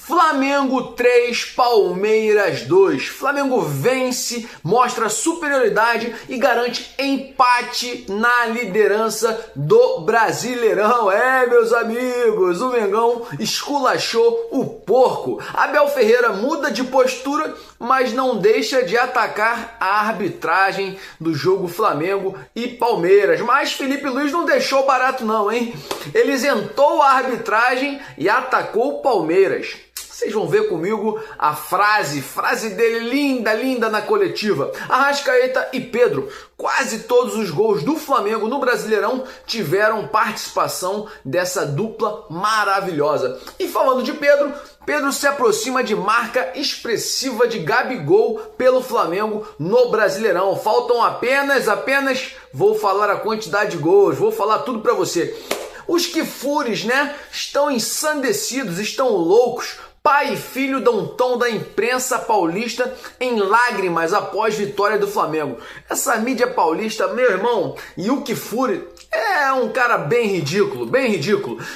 Flamengo 3, Palmeiras 2. Flamengo vence, mostra superioridade e garante empate na liderança do Brasileirão. Meus amigos, o Mengão esculachou o porco. Abel Ferreira muda de postura, mas não deixa de atacar a arbitragem do jogo Flamengo e Palmeiras. Mas Felipe Luiz não deixou barato não, hein? Ele isentou a arbitragem e atacou o Palmeiras. Vocês vão ver comigo a frase dele linda na coletiva. Arrascaeta e Pedro, quase todos os gols do Flamengo no Brasileirão tiveram participação dessa dupla maravilhosa. E falando de Pedro, Pedro se aproxima de marca expressiva de Gabigol pelo Flamengo no Brasileirão. Faltam apenas, vou falar a quantidade de gols, vou falar tudo pra você. Os Kifures, né, estão ensandecidos, estão loucos. Pai e filho dão um tom da imprensa paulista em lágrimas após vitória do Flamengo. Essa mídia paulista, meu irmão, e o Kifuri é um cara bem ridículo,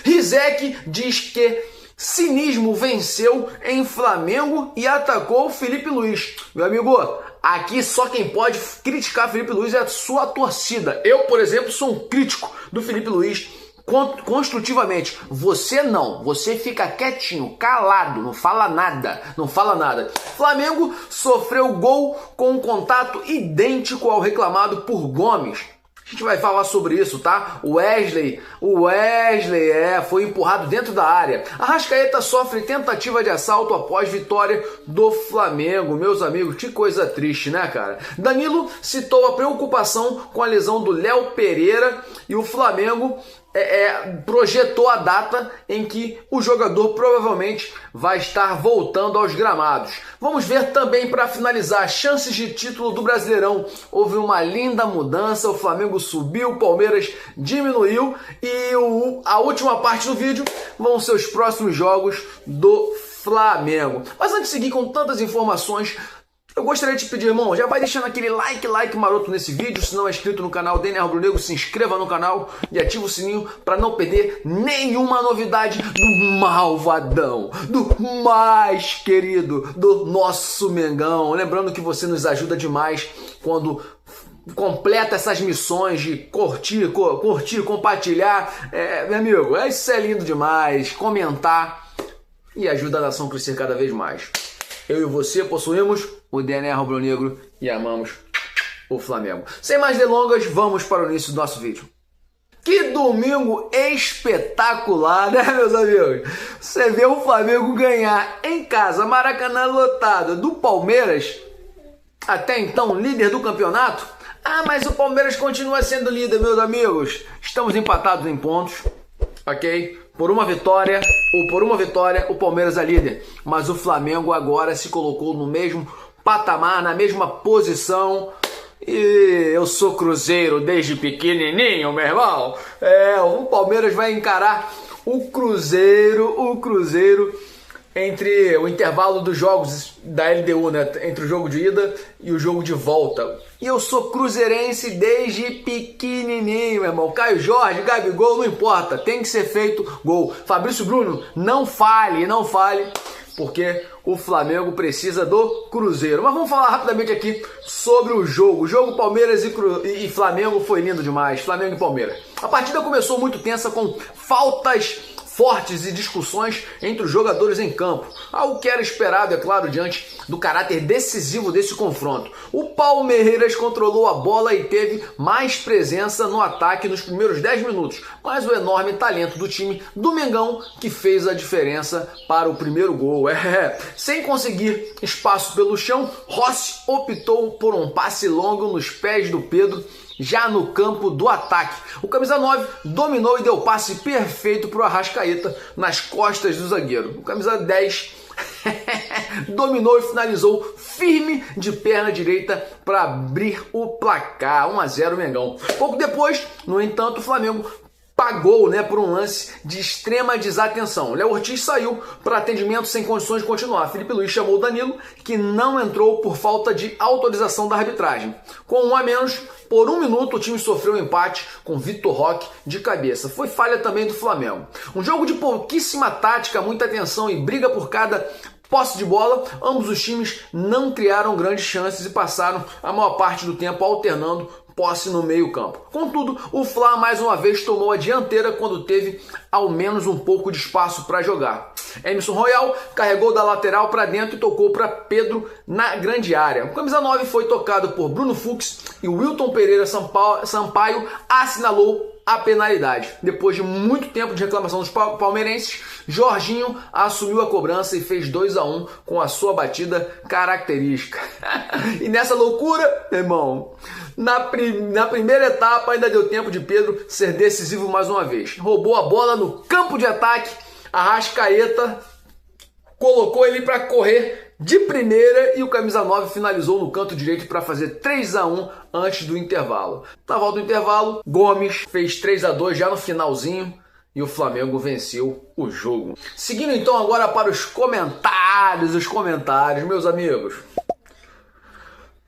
Rizek diz que cinismo venceu em Flamengo e atacou Felipe Luiz. Meu amigo, aqui só quem pode criticar Felipe Luiz é a sua torcida. Eu, por exemplo, sou um crítico do Felipe Luiz. Construtivamente, você não, você fica quietinho, calado, não fala nada. Flamengo sofreu gol com um contato idêntico ao reclamado por Gomes. A gente vai falar sobre isso, tá? O Wesley foi empurrado dentro da área. Arrascaeta sofre tentativa de assalto após vitória do Flamengo. Meus amigos, que coisa triste, né, cara? Danilo citou a preocupação com a lesão do Léo Pereira e o Flamengo projetou a data em que o jogador provavelmente vai estar voltando aos gramados. Vamos ver também, para finalizar, chances de título do Brasileirão. Houve uma linda mudança, o Flamengo subiu, o Palmeiras diminuiu e a última parte do vídeo vão ser os próximos jogos do Flamengo. Mas antes de seguir com tantas informações, eu gostaria de te pedir, irmão, já vai deixando aquele like maroto nesse vídeo. Se não é inscrito no canal DNR Rubro Negro, se inscreva no canal e ativa o sininho para não perder nenhuma novidade do malvadão, do mais querido, do nosso Mengão. Lembrando que você nos ajuda demais quando completa essas missões de curtir, compartilhar. Meu amigo, isso é lindo demais. Comentar e ajuda a nação a crescer cada vez mais. Eu e você possuímos o DNA rubro-negro e amamos o Flamengo. Sem mais delongas, vamos para o início do nosso vídeo. Que domingo espetacular, né, meus amigos? Você vê o Flamengo ganhar em casa, Maracanã lotado, do Palmeiras, até então líder do campeonato. Mas o Palmeiras continua sendo líder, meus amigos. Estamos empatados em pontos, ok? Por uma vitória, o Palmeiras é líder. Mas o Flamengo agora se colocou no mesmo patamar, na mesma posição. E eu sou Cruzeiro desde pequenininho, meu irmão. O Palmeiras vai encarar o Cruzeiro entre o intervalo dos jogos da LDU, né? Entre o jogo de ida e o jogo de volta. E eu sou cruzeirense desde pequenininho, meu irmão. Caio Jorge, Gabigol, não importa. Tem que ser feito gol. Fabrício Bruno, não fale, porque o Flamengo precisa do Cruzeiro. Mas vamos falar rapidamente aqui sobre o jogo. O jogo Palmeiras e Flamengo foi lindo demais. Flamengo e Palmeiras. A partida começou muito tensa, com faltas fortes e discussões entre os jogadores em campo. Algo que era esperado, é claro, diante do caráter decisivo desse confronto. O Palmeiras controlou a bola e teve mais presença no ataque nos primeiros 10 minutos, mas o enorme talento do time do Mengão que fez a diferença para o primeiro gol. Sem conseguir espaço pelo chão, Rossi optou por um passe longo nos pés do Pedro, já no campo do ataque. O camisa 9 dominou e deu passe perfeito para o Arrascaeta nas costas do zagueiro. O camisa 10 dominou e finalizou firme de perna direita para abrir o placar. 1 a 0 Mengão. Pouco depois, no entanto, o Flamengo pagou, né, por um lance de extrema desatenção. Léo Ortiz saiu para atendimento sem condições de continuar. Felipe Luiz chamou o Danilo, que não entrou por falta de autorização da arbitragem. Com um a menos, por 1 minuto o time sofreu um empate com Vitor Roque de cabeça. Foi falha também do Flamengo. Um jogo de pouquíssima tática, muita atenção e briga por cada posse de bola. Ambos os times não criaram grandes chances e passaram a maior parte do tempo alternando posse no meio campo. Contudo, o Fla mais uma vez tomou a dianteira quando teve ao menos um pouco de espaço para jogar. Emerson Royal carregou da lateral para dentro e tocou para Pedro na grande área. O camisa 9 foi tocado por Bruno Fux e o Wilton Pereira Sampaio assinalou a penalidade. Depois de muito tempo de reclamação dos palmeirenses, Jorginho assumiu a cobrança e fez 2-1 com a sua batida característica. E nessa loucura, irmão, na primeira etapa ainda deu tempo de Pedro ser decisivo mais uma vez. Roubou a bola no campo de ataque, Arrascaeta colocou ele para correr de primeira e o camisa 9 finalizou no canto direito para fazer 3-1 antes do intervalo. Na volta do intervalo, Gomes fez 3-2 já no finalzinho e o Flamengo venceu o jogo. Seguindo então agora para os comentários, meus amigos.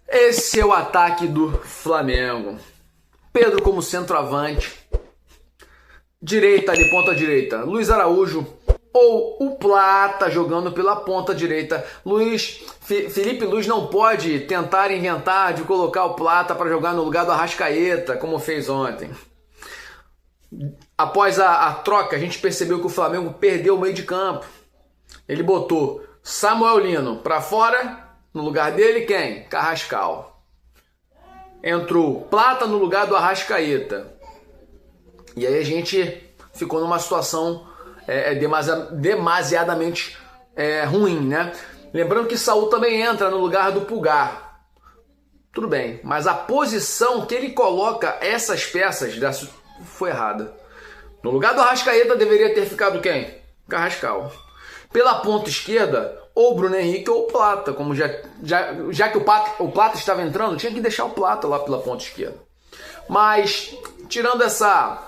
Esse é o ataque do Flamengo. Pedro como centroavante. Direita ali, ponta direita. Luiz Araújo ou o Plata jogando pela ponta direita. Felipe Luiz não pode tentar inventar de colocar o Plata para jogar no lugar do Arrascaeta, como fez ontem. Após a troca, a gente percebeu que o Flamengo perdeu o meio de campo. Ele botou Samuel Lino para fora, no lugar dele quem? Carrascal. Entrou Plata no lugar do Arrascaeta. E aí a gente ficou numa situação demasiadamente ruim, né? Lembrando que Saul também entra no lugar do Pulgar. Tudo bem, mas a posição que ele coloca essas peças foi errada. No lugar do Arrascaeta deveria ter ficado quem? Carrascal. Pela ponta esquerda, ou Bruno Henrique ou o Plata. Como já que o Plata estava entrando, tinha que deixar o Plata lá pela ponta esquerda. Mas, tirando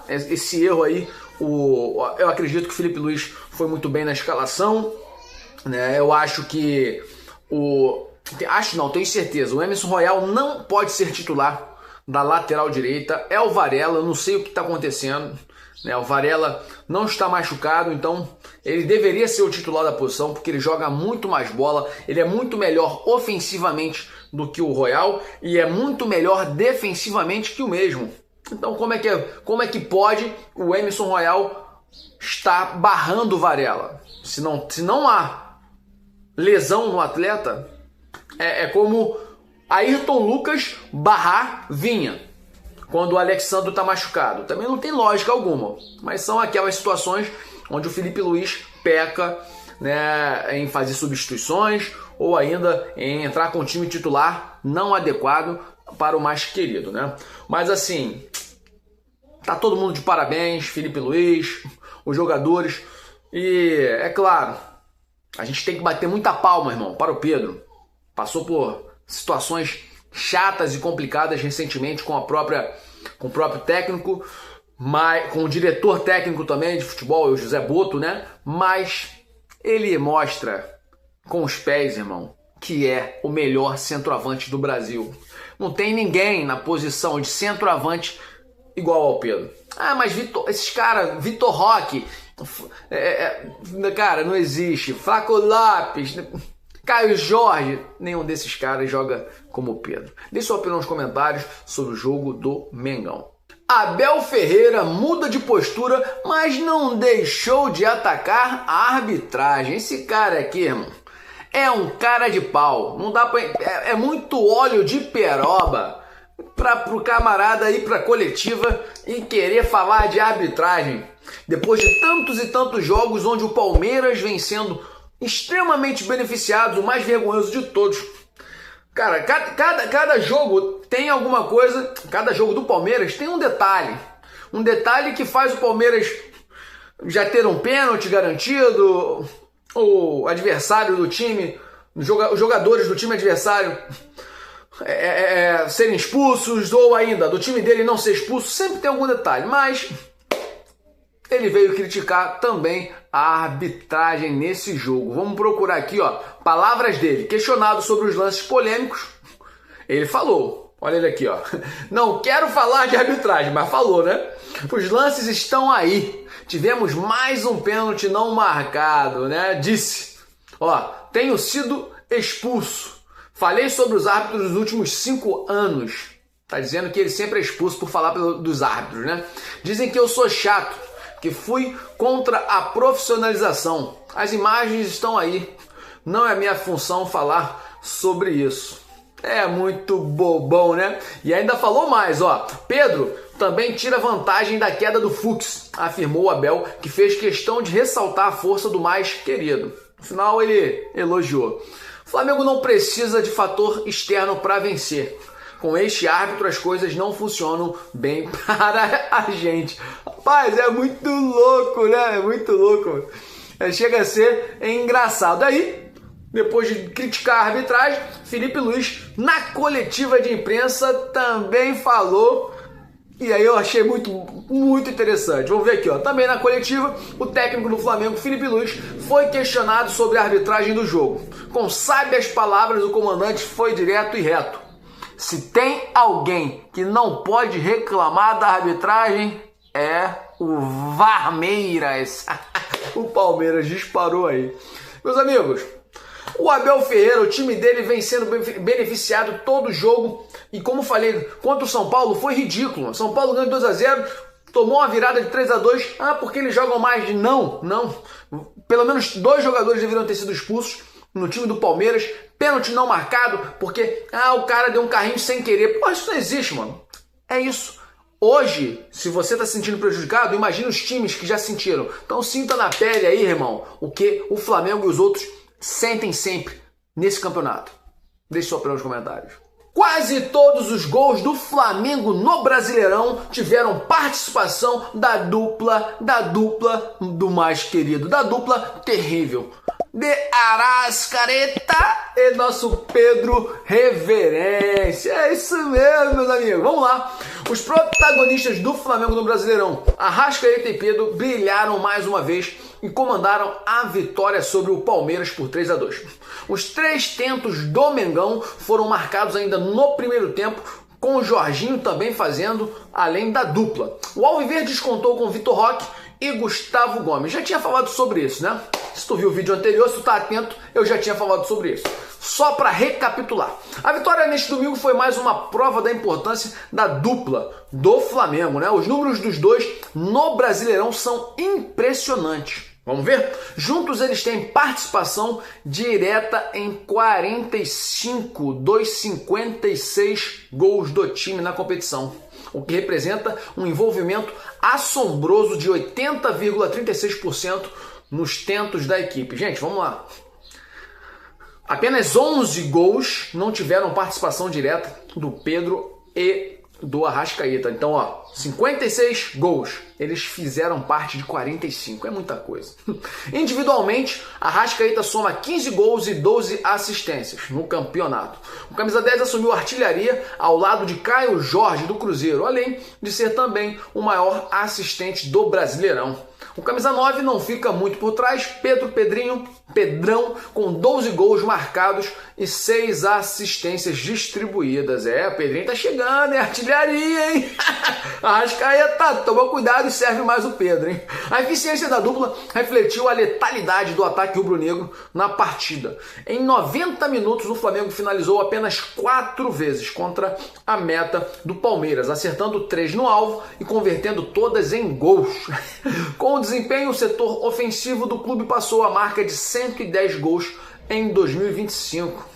esse erro aí, eu acredito que o Felipe Luiz foi muito bem na escalação, né? Eu acho que tenho certeza, o Emerson Royal não pode ser titular da lateral direita. É o Varela, eu não sei o que está acontecendo, né? O Varela não está machucado, então ele deveria ser o titular da posição, porque ele joga muito mais bola, ele é muito melhor ofensivamente do que o Royal e é muito melhor defensivamente que o mesmo. Então como é que pode o Emerson Royal estar barrando o Varela? Se não há lesão no atleta, é como Ayrton Lucas barrar Vinha quando o Alexandre está machucado. Também não tem lógica alguma, mas são aquelas situações onde o Felipe Luiz peca, né, em fazer substituições ou ainda em entrar com o time titular não adequado para o mais querido, né? Mas assim, tá todo mundo de parabéns, Felipe Luiz, os jogadores, e é claro, a gente tem que bater muita palma, irmão, para o Pedro. Passou por situações chatas e complicadas recentemente com o próprio técnico, mas com o diretor técnico também de futebol, o José Boto, né? Mas ele mostra com os pés, irmão, que é o melhor centroavante do Brasil. Não tem ninguém na posição de centroavante igual ao Pedro. Ah, mas esses caras, Vitor Roque, cara, não existe. Flaco Lopes, Caio Jorge, nenhum desses caras joga como o Pedro. Deixe sua opinião nos comentários sobre o jogo do Mengão. Abel Ferreira muda de postura, mas não deixou de atacar a arbitragem. Esse cara aqui, irmão, é um cara de pau. Não dá pra, é muito óleo de peroba pro camarada ir pra coletiva e querer falar de arbitragem. Depois de tantos e tantos jogos onde o Palmeiras vem sendo extremamente beneficiado, o mais vergonhoso de todos. Cara, cada jogo tem alguma coisa, cada jogo do Palmeiras tem um detalhe que faz o Palmeiras já ter um pênalti garantido, o adversário do time, os jogadores do time adversário serem expulsos, ou ainda do time dele não ser expulso. Sempre tem algum detalhe, mas ele veio criticar também a arbitragem nesse jogo. Vamos procurar aqui, ó, palavras dele. Questionado sobre os lances polêmicos, ele falou, olha ele aqui, ó, não quero falar de arbitragem, mas falou, né? Os lances estão aí. Tivemos mais um pênalti não marcado, né? Disse, ó, tenho sido expulso. Falei sobre os árbitros nos últimos 5 anos. Tá dizendo que ele sempre é expulso por falar dos árbitros, né? Dizem que eu sou chato, que fui contra a profissionalização. As imagens estão aí. Não é minha função falar sobre isso. É muito bobão, né? E ainda falou mais, ó. Pedro também tira vantagem da queda do Fux, afirmou o Abel, que fez questão de ressaltar a força do mais querido. No final ele elogiou. O Flamengo não precisa de fator externo para vencer. Com este árbitro as coisas não funcionam bem para a gente. Rapaz, é muito louco, né? É muito louco. Chega a ser engraçado. Aí, depois de criticar a arbitragem, Felipe Luiz, na coletiva de imprensa, também falou. E aí eu achei muito interessante. Vamos ver aqui, ó. Também na coletiva, o técnico do Flamengo, Felipe Luiz, foi questionado sobre a arbitragem do jogo. Com sábias palavras, o comandante foi direto e reto. Se tem alguém que não pode reclamar da arbitragem, é o Varmeiras. O Palmeiras disparou aí. Meus amigos, o Abel Ferreira, o time dele vem sendo beneficiado todo jogo. E como falei, contra o São Paulo foi ridículo. São Paulo ganhou 2-0, tomou uma virada de 3-2. Ah, porque eles jogam mais? Não. Pelo menos 2 jogadores deveriam ter sido expulsos no time do Palmeiras. Pênalti não marcado, porque o cara deu um carrinho sem querer. Pô, isso não existe, mano. É isso. Hoje, se você está se sentindo prejudicado, imagine os times que já sentiram. Então sinta na pele aí, irmão, o que o Flamengo e os outros sentem sempre nesse campeonato. Deixe sua opinião nos comentários. Quase todos os gols do Flamengo no Brasileirão tiveram participação da dupla do mais querido, da dupla terrível. De Arrascaeta e nosso Pedro Reverência. É isso mesmo, meus amigos. Vamos lá. Os protagonistas do Flamengo no Brasileirão, Arrascaeta e Pedro, brilharam mais uma vez e comandaram a vitória sobre o Palmeiras por 3-2. Os 3 tentos do Mengão foram marcados ainda no primeiro tempo, com o Jorginho também fazendo, além da dupla. O Alviverde descontou com Vitor Roque e Gustavo Gomes. Já tinha falado sobre isso, né? Se tu viu o vídeo anterior, se tu tá atento, eu já tinha falado sobre isso. Só para recapitular. A vitória neste domingo foi mais uma prova da importância da dupla do Flamengo, né? Os números dos dois no Brasileirão são impressionantes. Vamos ver? Juntos eles têm participação direta em 45 dos 56 gols do time na competição, o que representa um envolvimento assombroso de 80,36% nos tentos da equipe. Gente, vamos lá. Apenas 11 gols não tiveram participação direta do Pedro e do Arrascaeta. Então, ó, 56 gols. Eles fizeram parte de 45. É muita coisa. Individualmente, Arrascaeta soma 15 gols e 12 assistências no campeonato. O camisa 10 assumiu artilharia ao lado de Caio Jorge do Cruzeiro, além de ser também o maior assistente do Brasileirão. O camisa 9 não fica muito por trás. Pedrão, com 12 gols marcados e 6 assistências distribuídas. O Pedrinho tá chegando, é artilharia, hein? Arrascaeta, toma cuidado e serve mais o Pedro, hein? A eficiência da dupla refletiu a letalidade do ataque rubro-negro na partida. Em 90 minutos, o Flamengo finalizou apenas 4 vezes contra a meta do Palmeiras, acertando 3 no alvo e convertendo todas em gols. Com o desempenho, o setor ofensivo do clube passou a marca de 110 gols em 2025.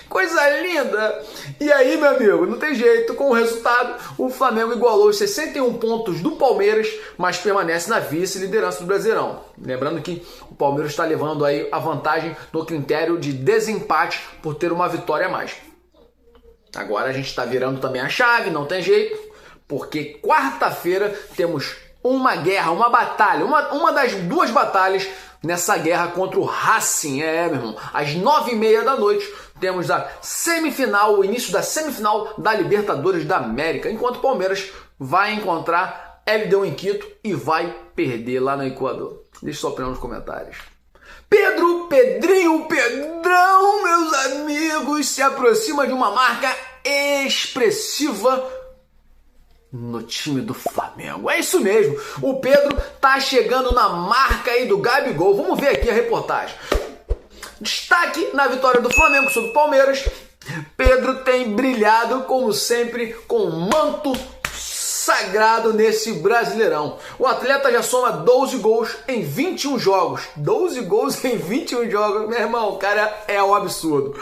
Coisa linda! E aí, meu amigo, não tem jeito. Com o resultado, o Flamengo igualou os 61 pontos do Palmeiras, mas permanece na vice-liderança do Brasileirão. Lembrando que o Palmeiras está levando aí a vantagem no critério de desempate por ter uma vitória a mais. Agora a gente está virando também a chave, não tem jeito, porque quarta-feira temos uma guerra, uma batalha, uma das 2 batalhas nessa guerra contra o Racing. Meu irmão, às 9h30 da noite temos a semifinal, o início da semifinal da Libertadores da América, enquanto o Palmeiras vai encontrar LDU em Quito e vai perder lá no Equador. Deixa sua opinião nos comentários. Pedrinho, Pedrão, meus amigos, se aproxima de uma marca expressiva no time do Flamengo. É isso mesmo, o Pedro tá chegando na marca aí do Gabigol. Vamos ver aqui a reportagem. Destaque na vitória do Flamengo sobre o Palmeiras. Pedro tem brilhado, como sempre, com o manto sagrado nesse Brasileirão. O atleta já soma 12 gols em 21 jogos. 12 gols em 21 jogos, meu irmão, o cara é um absurdo.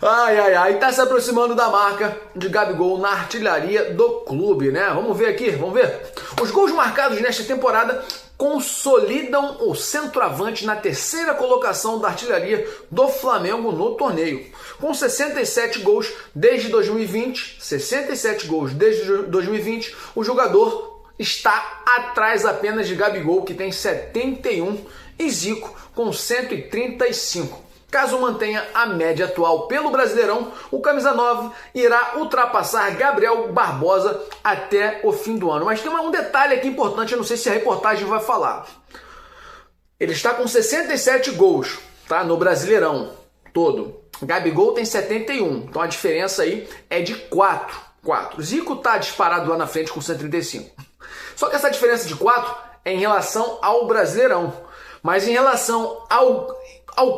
Ai, tá se aproximando da marca de Gabigol na artilharia do clube, né? Vamos ver aqui, vamos ver. Os gols marcados nesta temporada consolidam o centroavante na terceira colocação da artilharia do Flamengo no torneio. Com 67 gols desde 2020, o jogador está atrás apenas de Gabigol, que tem 71, e Zico com 135. Caso mantenha a média atual pelo Brasileirão, o camisa 9 irá ultrapassar Gabriel Barbosa até o fim do ano. Mas tem um detalhe aqui importante, eu não sei se a reportagem vai falar. Ele está com 67 gols, tá? No Brasileirão todo. Gabigol tem 71, então a diferença aí é de 4. Zico está disparado lá na frente com 135. Só que essa diferença de 4 é em relação ao Brasileirão. Mas em relação ao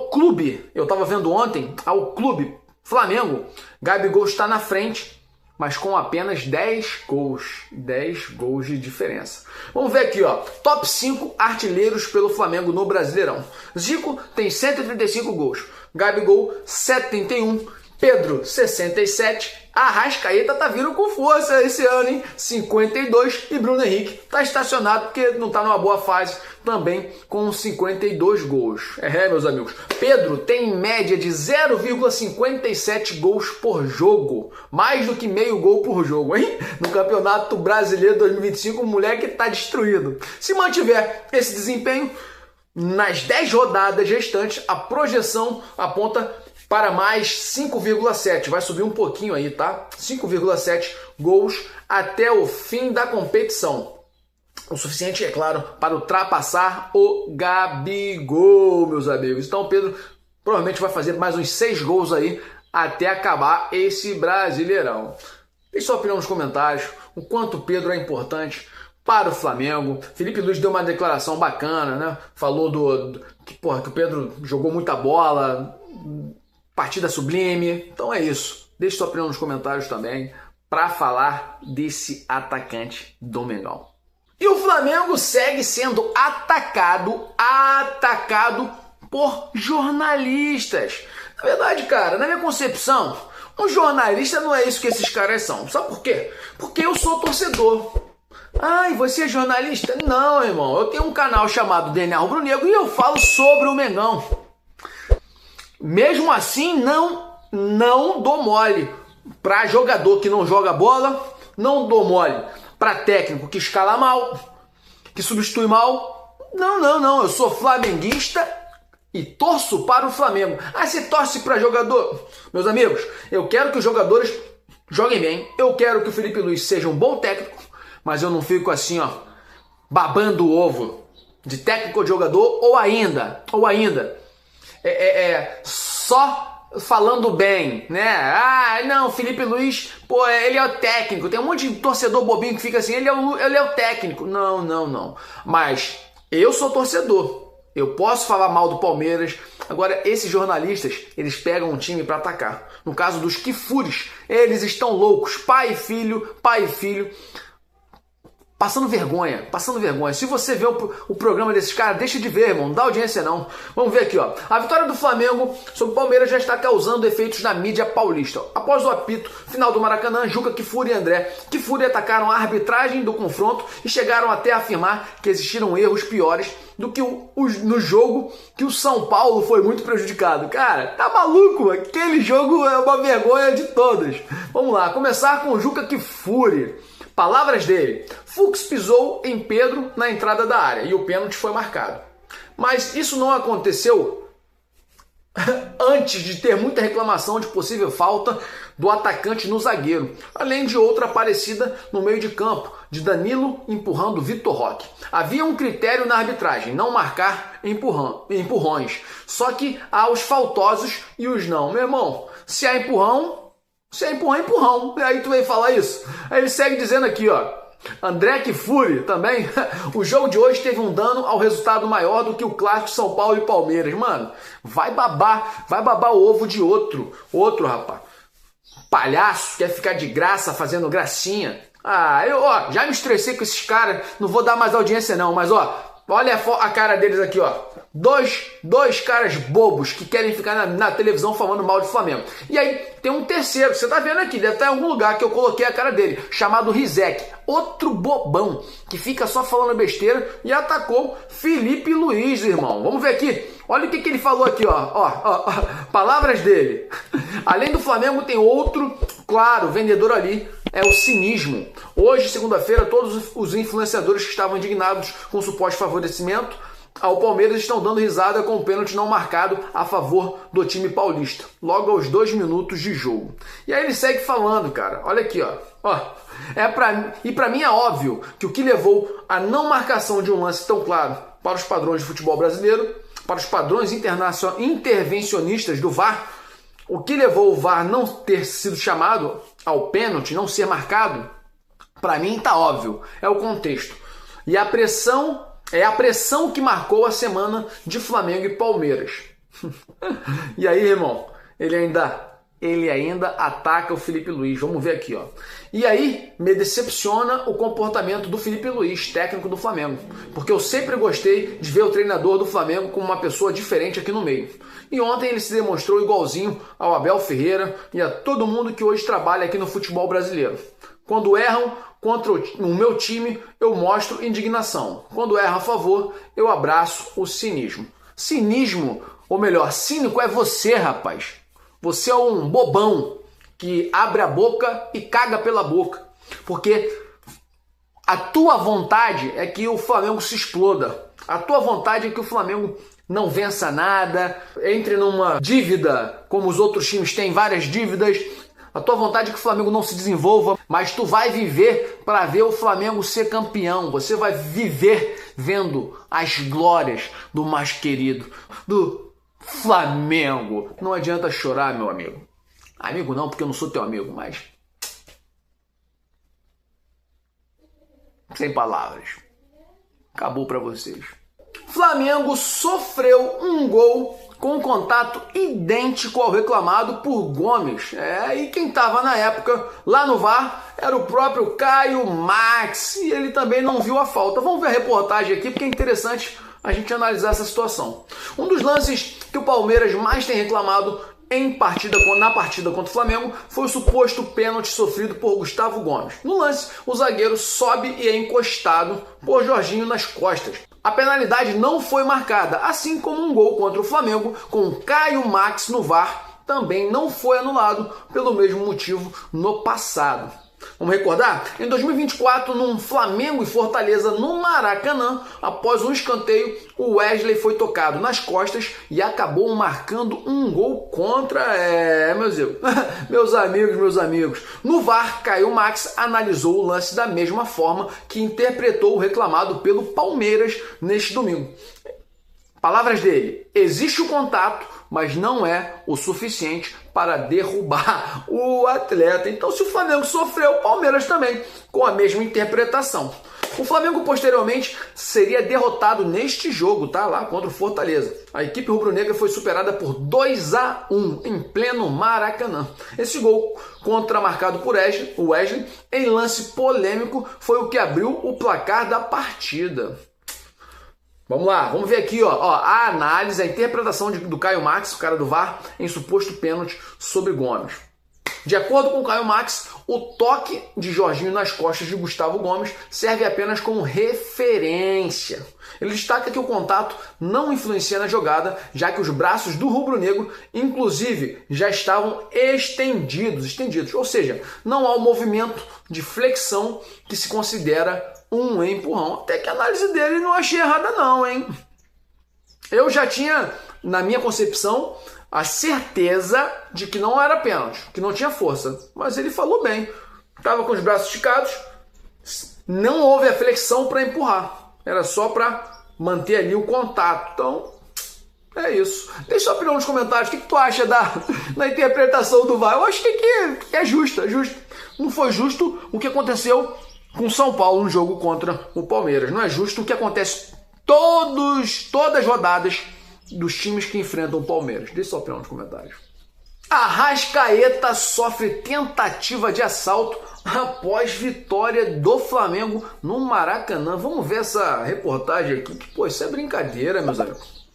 clube, eu estava vendo ontem, ao clube Flamengo, Gabigol está na frente, mas com apenas 10 gols. 10 gols de diferença. Vamos ver aqui, ó. Top 5 artilheiros pelo Flamengo no Brasileirão. Zico tem 135 gols. Gabigol, 71. Pedro, 67. Arrascaeta tá vindo com força esse ano, hein? 52. E Bruno Henrique tá estacionado porque não tá numa boa fase, também com 52 gols. Meus amigos. Pedro tem média de 0,57 gols por jogo. Mais do que meio gol por jogo, hein? No Campeonato Brasileiro 2025, o moleque tá destruído. Se mantiver esse desempenho, nas 10 rodadas restantes, a projeção aponta para mais 5,7. Vai subir um pouquinho aí, tá? 5,7 gols até o fim da competição. O suficiente, é claro, para ultrapassar o Gabigol, meus amigos. Então o Pedro provavelmente vai fazer mais uns 6 gols aí até acabar esse Brasileirão. Deixe sua opinião nos comentários, o quanto o Pedro é importante para o Flamengo. Felipe Luiz deu uma declaração bacana, né? Falou que o Pedro jogou muita bola, partida sublime. Então é isso. Deixe sua opinião nos comentários também para falar desse atacante do Mengão. E o Flamengo segue sendo atacado por jornalistas. Na verdade, cara, na minha concepção, um jornalista não é isso que esses caras são. Sabe por quê? Porque eu sou torcedor. Ai, você é jornalista? Não, irmão. Eu tenho um canal chamado DNA Rubro Negro e eu falo sobre o Mengão. Mesmo assim, não dou mole para jogador que não joga bola, não dou mole para técnico que escala mal, que substitui mal. Não. Eu sou flamenguista e torço para o Flamengo. Ah, você torce para jogador? Meus amigos, eu quero que os jogadores joguem bem. Eu quero que o Felipe Luiz seja um bom técnico, mas eu não fico assim, ó, babando o ovo de técnico ou de jogador, ou ainda, só falando bem, né? Ah, não, Felipe Luiz, ele é o técnico. Tem um monte de torcedor bobinho que fica assim, ele é o técnico. Não. Mas eu sou torcedor. Eu posso falar mal do Palmeiras. Agora, esses jornalistas, eles pegam um time para atacar. No caso dos Kifures, eles estão loucos. Pai e filho. Passando vergonha. Se você vê o programa desses caras, deixa de ver, irmão. Não dá audiência, não. Vamos ver aqui, ó. A vitória do Flamengo sobre o Palmeiras já está causando efeitos na mídia paulista. Após o apito final do Maracanã, Juca Kifuri e André Kifuri atacaram a arbitragem do confronto e chegaram até a afirmar que existiram erros piores do que no jogo, que o São Paulo foi muito prejudicado. Cara, tá maluco? Aquele jogo é uma vergonha de todas. Vamos lá. Começar com o Juca Kifuri. Palavras dele: Fux pisou em Pedro na entrada da área e o pênalti foi marcado. Mas isso não aconteceu antes de ter muita reclamação de possível falta do atacante no zagueiro, além de outra parecida no meio de campo, de Danilo empurrando Vitor Roque. Havia um critério na arbitragem, não marcar empurrões, só que há os faltosos e os não. Meu irmão, se há empurrão, é empurrão. E aí tu veio falar isso? Aí ele segue dizendo aqui, ó, André Kfouri também, o jogo de hoje teve um dano ao resultado maior do que o clássico São Paulo e Palmeiras. Mano, vai babar o ovo de outro, rapaz. Palhaço, quer ficar de graça fazendo gracinha. Eu já me estressei com esses caras, não vou dar mais audiência não, mas olha a cara deles aqui, ó. Dois caras bobos que querem ficar na televisão falando mal de Flamengo. E aí tem um terceiro, que você tá vendo aqui, deve estar em algum lugar que eu coloquei a cara dele, chamado Rizek. Outro bobão que fica só falando besteira e atacou Felipe Luiz, irmão. Vamos ver aqui. Olha o que ele falou aqui, ó. Palavras dele. Além do Flamengo tem outro, claro, vendedor ali, é o cinismo. Hoje, segunda-feira, todos os influenciadores que estavam indignados com o suposto favorecimento ao Palmeiras estão dando risada com o pênalti não marcado a favor do time paulista, logo aos 2 minutos de jogo. E aí ele segue falando, cara, olha aqui, ó. E pra mim é óbvio que o que levou à não marcação de um lance tão claro para os padrões de futebol brasileiro, para os padrões intervencionistas do VAR, o que levou o VAR não ter sido chamado ao pênalti, não ser marcado, para mim tá óbvio, é o contexto. E a pressão que marcou a semana de Flamengo e Palmeiras. E aí, irmão, ele ainda ataca o Felipe Luiz. Vamos ver aqui, ó. E aí, me decepciona o comportamento do Felipe Luiz, técnico do Flamengo. Porque eu sempre gostei de ver o treinador do Flamengo como uma pessoa diferente aqui no meio. E ontem ele se demonstrou igualzinho ao Abel Ferreira e a todo mundo que hoje trabalha aqui no futebol brasileiro. Quando erram contra o meu time, eu mostro indignação. Quando erro a favor, eu abraço o cinismo. Cinismo, ou melhor, cínico é você, rapaz. Você é um bobão que abre a boca e caga pela boca. Porque a tua vontade é que o Flamengo se exploda. A tua vontade é que o Flamengo não vença nada, entre numa dívida, como os outros times têm várias dívidas. A tua vontade é que o Flamengo não se desenvolva, mas tu vai viver para ver o Flamengo ser campeão. Você vai viver vendo as glórias do mais querido, do Flamengo. Não adianta chorar, meu amigo. Amigo não, porque eu não sou teu amigo, mas... sem palavras. Acabou para vocês. Flamengo sofreu um gol com contato idêntico ao reclamado por Gomes. E quem estava na época lá no VAR era o próprio Caio Max. E ele também não viu a falta. Vamos ver a reportagem aqui, porque é interessante a gente analisar essa situação. Um dos lances que o Palmeiras mais tem reclamado na partida contra o Flamengo foi o suposto pênalti sofrido por Gustavo Gomes. No lance, o zagueiro sobe e é encostado por Jorginho nas costas. A penalidade não foi marcada, assim como um gol contra o Flamengo com Caio Max no VAR também não foi anulado pelo mesmo motivo no passado. Vamos recordar? Em 2024, num Flamengo e Fortaleza no Maracanã, após um escanteio, o Wesley foi tocado nas costas e acabou marcando um gol contra... meus amigos. No VAR, Caio Max analisou o lance da mesma forma que interpretou o reclamado pelo Palmeiras neste domingo. Palavras dele: existe o contato, mas não é o suficiente para derrubar o atleta. Então, se o Flamengo sofreu, o Palmeiras também, com a mesma interpretação. O Flamengo, posteriormente, seria derrotado neste jogo, tá? Lá contra o Fortaleza. A equipe rubro-negra foi superada por 2-1 em pleno Maracanã. Esse gol, marcado por Wesley, em lance polêmico, foi o que abriu o placar da partida. Vamos lá, vamos ver aqui, ó, a análise, a interpretação do Caio Max, o cara do VAR, em suposto pênalti sobre Gomes. De acordo com o Caio Max, o toque de Jorginho nas costas de Gustavo Gomes serve apenas como referência. Ele destaca que o contato não influencia na jogada, já que os braços do rubro-negro, inclusive, já estavam estendidos, ou seja, não há um movimento de flexão que se considera um empurrão. Até que a análise dele não achei errada não, hein? Eu já tinha, na minha concepção, a certeza de que não era pênalti, que não tinha força. Mas ele falou bem. Estava com os braços esticados, não houve a flexão para empurrar. Era só para manter ali o contato. Então, é isso. Deixa sua opinião nos comentários. O que tu acha da interpretação do VAR? Eu acho que é justo, é justo. Não foi justo o que aconteceu com o São Paulo no jogo contra o Palmeiras. Não é justo o que acontece todas as rodadas dos times que enfrentam o Palmeiras. Deixa sua opinião nos comentários. Arrascaeta sofre tentativa de assalto após vitória do Flamengo no Maracanã. Vamos ver essa reportagem aqui. Pô, isso é brincadeira, meus amigos.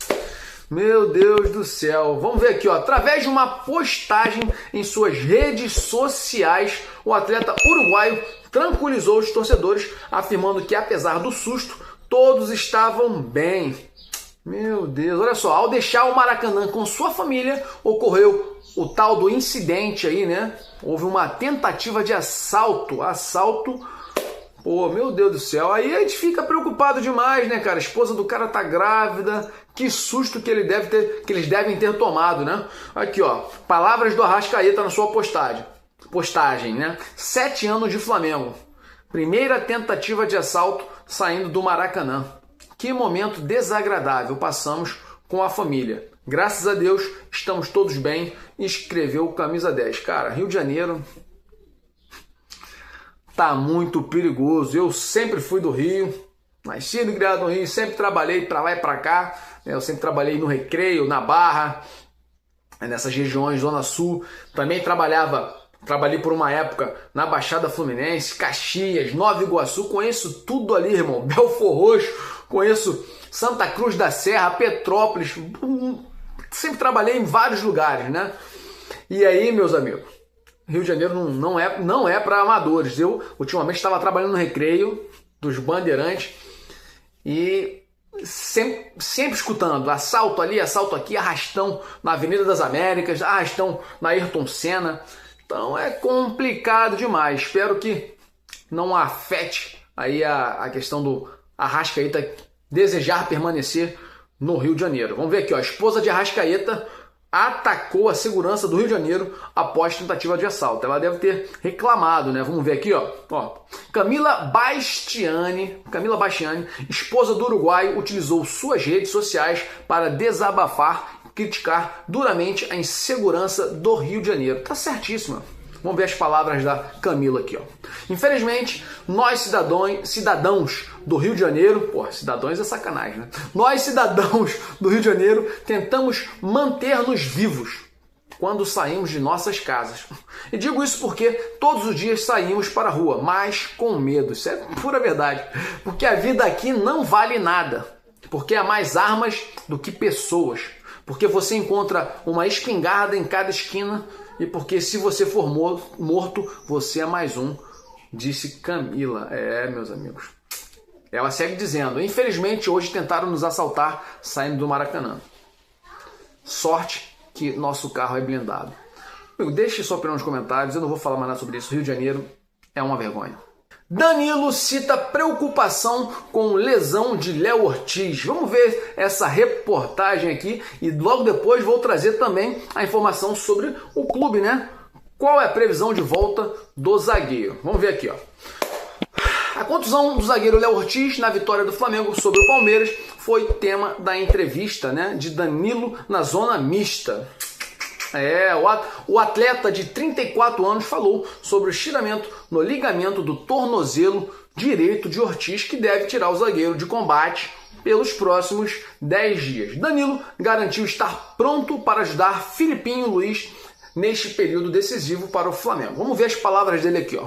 Meu Deus do céu. Vamos ver aqui, ó. Através de uma postagem em suas redes sociais, o atleta uruguaio tranquilizou os torcedores, afirmando que, apesar do susto, todos estavam bem. Meu Deus, olha só. Ao deixar o Maracanã com sua família, ocorreu o tal do incidente aí, né? Houve uma tentativa de assalto. Pô, meu Deus do céu. Aí a gente fica preocupado demais, né, cara? A esposa do cara tá grávida. Que susto que eles devem ter tomado, né? Aqui, ó. Palavras do Arrascaeta na sua postagem, né? 7 anos de Flamengo. Primeira tentativa de assalto saindo do Maracanã. Que momento desagradável passamos com a família. Graças a Deus, estamos todos bem, escreveu o Camisa 10. Cara, Rio de Janeiro tá muito perigoso. Eu sempre fui do Rio, nascido e criado no Rio, sempre trabalhei pra lá e pra cá. Eu sempre trabalhei no Recreio, na Barra, nessas regiões, Zona Sul. Também trabalhei por uma época na Baixada Fluminense, Caxias, Nova Iguaçu. Conheço tudo ali, irmão. Belfor Roxo, conheço Santa Cruz da Serra, Petrópolis. Sempre trabalhei em vários lugares, né? E aí, meus amigos, Rio de Janeiro não é para amadores. Eu, ultimamente, estava trabalhando no Recreio dos Bandeirantes e sempre escutando assalto ali, assalto aqui, arrastão na Avenida das Américas, arrastão na Ayrton Senna. Então é complicado demais. Espero que não afete aí a questão do Arrascaeta desejar permanecer no Rio de Janeiro. Vamos ver aqui, ó. A esposa de Arrascaeta atacou a segurança do Rio de Janeiro após tentativa de assalto. Ela deve ter reclamado, né? Vamos ver aqui, ó. Camila Bastiani, esposa do uruguaio, utilizou suas redes sociais para desabafar e criticar duramente a insegurança do Rio de Janeiro. Tá certíssima. Vamos ver as palavras da Camila aqui, ó. Infelizmente, nós cidadãos do Rio de Janeiro, cidadãos é sacanagem, né? Nós cidadãos do Rio de Janeiro tentamos manter-nos vivos quando saímos de nossas casas. E digo isso porque todos os dias saímos para a rua, mas com medo. Isso é pura verdade. Porque a vida aqui não vale nada. Porque há mais armas do que pessoas. Porque você encontra uma espingarda em cada esquina. E porque se você for morto, você é mais um, disse Camila. Meus amigos. Ela segue dizendo, infelizmente hoje tentaram nos assaltar saindo do Maracanã. Sorte que nosso carro é blindado. Amigo, deixe sua opinião nos comentários, eu não vou falar mais nada sobre isso. Rio de Janeiro é uma vergonha. Danilo cita preocupação com lesão de Léo Ortiz. Vamos ver essa reportagem aqui e logo depois vou trazer também a informação sobre o clube, né? Qual é a previsão de volta do zagueiro? Vamos ver aqui, ó. A contusão do zagueiro Léo Ortiz na vitória do Flamengo sobre o Palmeiras foi tema da entrevista, né, de Danilo na zona mista. O atleta de 34 anos falou sobre o estiramento no ligamento do tornozelo direito de Ortiz, que deve tirar o zagueiro de combate pelos próximos 10 dias. Danilo garantiu estar pronto para ajudar Filipinho Luiz neste período decisivo para o Flamengo. Vamos ver as palavras dele aqui, ó.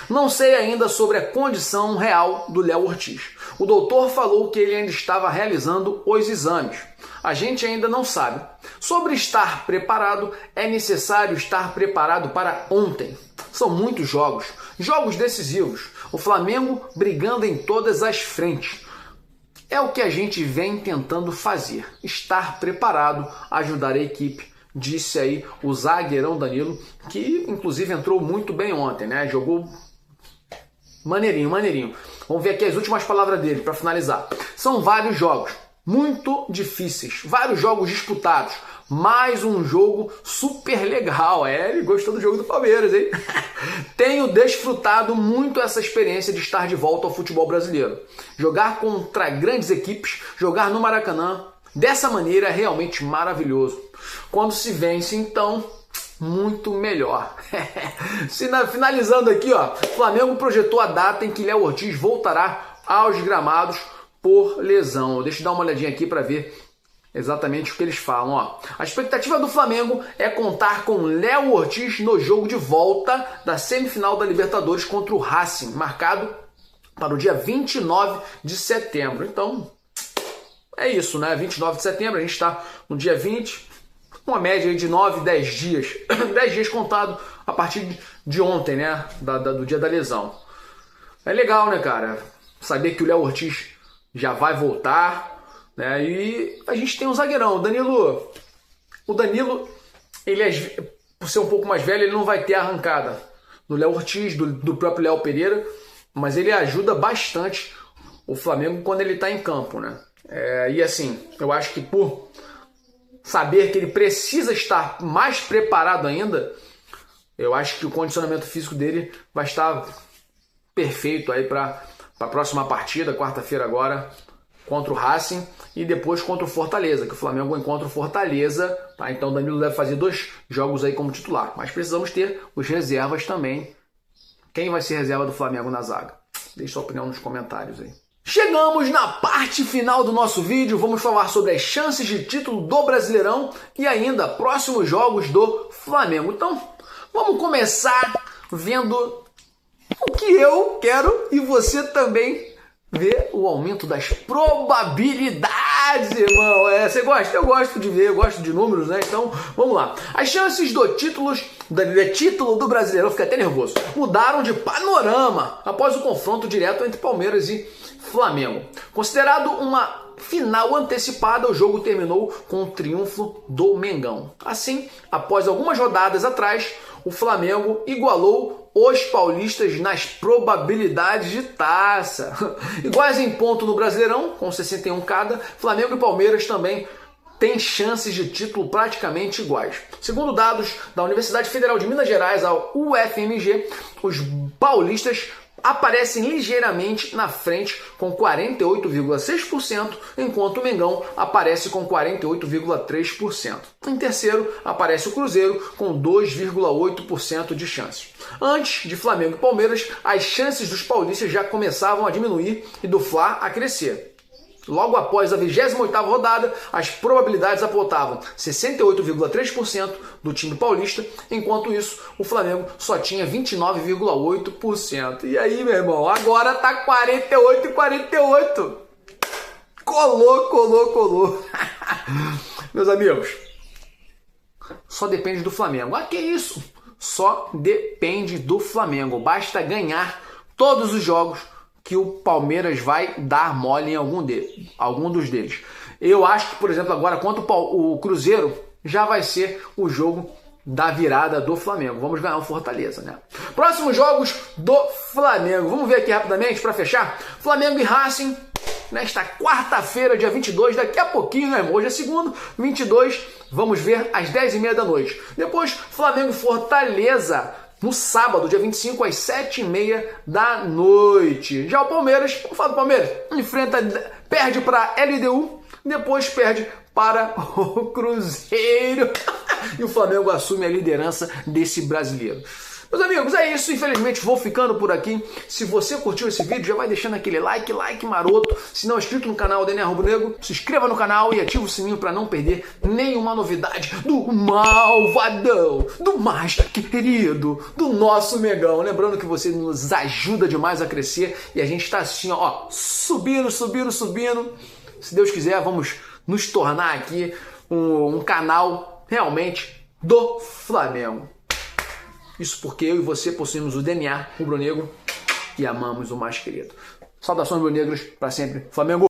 Não sei ainda sobre a condição real do Léo Ortiz. O doutor falou que ele ainda estava realizando os exames. A gente ainda não sabe. Sobre estar preparado, é necessário estar preparado para ontem. São muitos jogos decisivos. O Flamengo brigando em todas as frentes. É o que a gente vem tentando fazer. Estar preparado, ajudar a equipe. Disse aí o zagueirão Danilo, que inclusive entrou muito bem ontem, né? Jogou maneirinho. Vamos ver aqui as últimas palavras dele para finalizar. São vários jogos. muito difíceis, vários jogos disputados, mais um jogo super legal. Ele gostou do jogo do Palmeiras, hein? Tenho desfrutado muito essa experiência de estar de volta ao futebol brasileiro. Jogar contra grandes equipes, jogar no Maracanã, dessa maneira é realmente maravilhoso. Quando se vence, então, muito melhor. Finalizando aqui, ó, Flamengo projetou a data em que Léo Ortiz voltará aos gramados por lesão. Deixa eu dar uma olhadinha aqui para ver exatamente o que eles falam. Ó. A expectativa do Flamengo é contar com Léo Ortiz no jogo de volta da semifinal da Libertadores contra o Racing, marcado para o dia 29 de setembro. Então, é isso, né? 29 de setembro, a gente está no dia 20, uma média aí de 9, 10 dias. 10 dias contado a partir de ontem, né? Do dia da lesão. É legal, né, cara? Saber que o Léo Ortiz já vai voltar, né? E a gente tem um zagueirão, o Danilo. O Danilo, ele por ser um pouco mais velho, ele não vai ter a arrancada do Léo Ortiz, do próprio Léo Pereira, mas ele ajuda bastante o Flamengo quando ele está em campo, né? E assim, eu acho que por saber que ele precisa estar mais preparado ainda, eu acho que o condicionamento físico dele vai estar perfeito aí para a próxima partida, quarta-feira agora, contra o Racing e depois contra o Fortaleza, que o Flamengo encontra o Fortaleza, tá? Então o Danilo deve fazer 2 jogos aí como titular, mas precisamos ter os reservas também. Quem vai ser reserva do Flamengo na zaga? Deixe sua opinião nos comentários aí. Chegamos na parte final do nosso vídeo, vamos falar sobre as chances de título do Brasileirão e ainda próximos jogos do Flamengo. Então, vamos começar vendo o que eu quero e você também vê o aumento das probabilidades, irmão. Você gosta? Eu gosto de ver, eu gosto de números, né? Então, vamos lá. As chances do título do Brasileirão, fica até nervoso, mudaram de panorama após o confronto direto entre Palmeiras e Flamengo. Considerado uma final antecipada, o jogo terminou com o triunfo do Mengão. Assim, após algumas rodadas atrás, o Flamengo igualou os paulistas nas probabilidades de taça. Iguais em ponto no Brasileirão, com 61 cada, Flamengo e Palmeiras também têm chances de título praticamente iguais. Segundo dados da Universidade Federal de Minas Gerais, a UFMG, os paulistas aparecem ligeiramente na frente com 48,6%, enquanto o Mengão aparece com 48,3%. Em terceiro, aparece o Cruzeiro com 2,8% de chances. Antes de Flamengo e Palmeiras, as chances dos paulistas já começavam a diminuir e do Fla a crescer. Logo após a 28ª rodada, as probabilidades apontavam 68,3% do time paulista, enquanto isso, o Flamengo só tinha 29,8%. E aí, meu irmão, agora tá 48 e 48. Colou. Meus amigos, só depende do Flamengo. Que isso? Só depende do Flamengo. Basta ganhar todos os jogos que o Palmeiras vai dar mole em algum dos deles. Eu acho que, por exemplo, agora contra o Cruzeiro já vai ser o jogo da virada do Flamengo. Vamos ganhar o Fortaleza, né? Próximos jogos do Flamengo. Vamos ver aqui rapidamente para fechar. Flamengo e Racing nesta quarta-feira, dia 22, daqui a pouquinho, né? Hoje é segunda, 22, vamos ver às 10h30 da noite. Depois, Flamengo e Fortaleza no sábado, dia 25, às 7h30 da noite. Já o Palmeiras, vamos falar do Palmeiras, perde para a LDU, depois perde para o Cruzeiro e o Flamengo assume a liderança desse brasileiro. Meus amigos, é isso. Infelizmente vou ficando por aqui. Se você curtiu esse vídeo, já vai deixando aquele like maroto. Se não é inscrito no canal DNA Rubro Negro, se inscreva no canal e ative o sininho para não perder nenhuma novidade do malvadão, do mais querido, do nosso Mengão. Lembrando que você nos ajuda demais a crescer e a gente está assim, ó, subindo. Se Deus quiser, vamos nos tornar aqui um canal realmente do Flamengo. Isso porque eu e você possuímos o DNA rubro-negro e amamos o mais querido. Saudações rubro-negras para sempre. Flamengo!